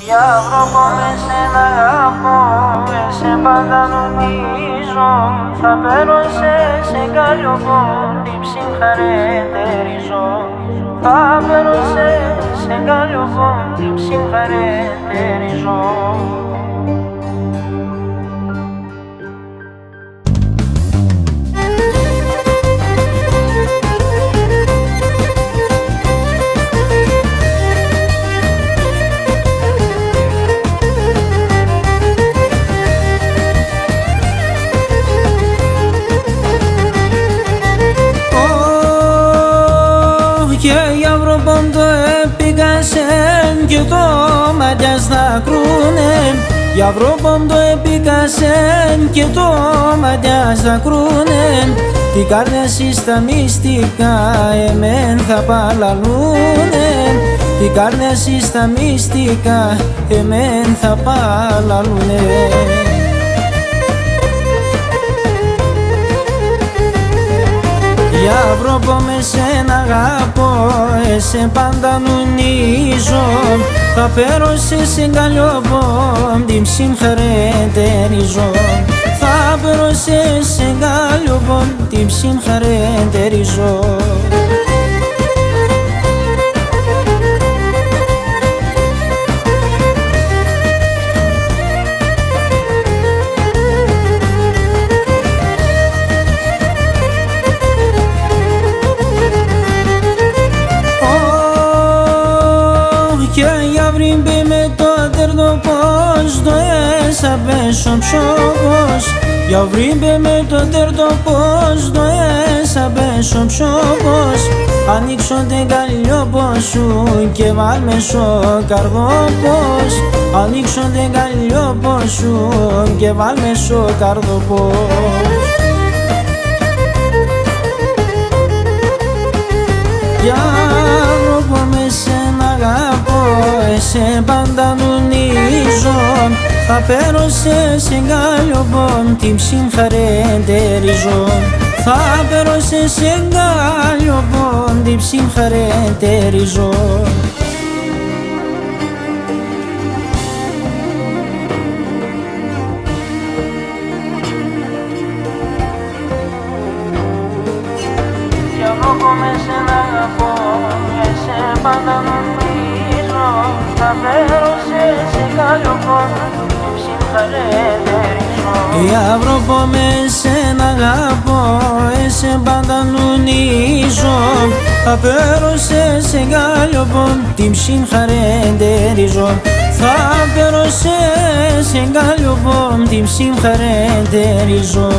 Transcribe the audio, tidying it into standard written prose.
Για βρω με σένα αγαπώ, σε πάντα νομίζω. Θα παίρνω σε καλλιοπό, την ψυχαρετερίζω. Θα παίρνω σε καλλιοπό, την ψυχαρετερίζω. Το επίκασεν και το μάτιας θα κρούνε. Για βρόπον το επίκασεν και το μάτιας θα κρούνε. Τι καρδιάς στα μυστικά εμέν θα παλαλούνε. Τι καρδιάς στα μυστικά εμέν θα παλαλούνε. Για βρόπο με σένα αγαπώ, σε πάντα νουνίζω. Θα φέρω σε καλλιοπό, την ψυχαρετερίζω. Θα φέρω σε καλλιοπό, την ψυχαρετερίζω. Με το τερδό πως το έσαπες ο ψώπος. Για βρίμπε με το τερδό πως το έσαπες ο ψώπος. Ανοίξω την καλλιοπό σου και βάλμε στο καρδόπος. Ανοίξω την καλλιοπό σου και βάλμε στο καρδόπος. Για βρω με σένα αγαπώ, σε πάντα νουνίζω. Θα φέρω σε καλλιοπό, την ψυχαρετερίζω. Θα φέρω σε καλλιοπό, την ψυχαρετερίζω. Για βρω με σένα αγαπώ, σε πάντα νομίζω. Θα φέρω σε καλλιοπό, την ψυχαρετερίζω. Για βρόπο με σένα αγαπώ, σε πάντα νουνίζω. Θα φέρω σε καλλιοπό, την ψυχαρετερίζω. Θα φέρω σε καλλιοπό, την ψυχαρετερίζω.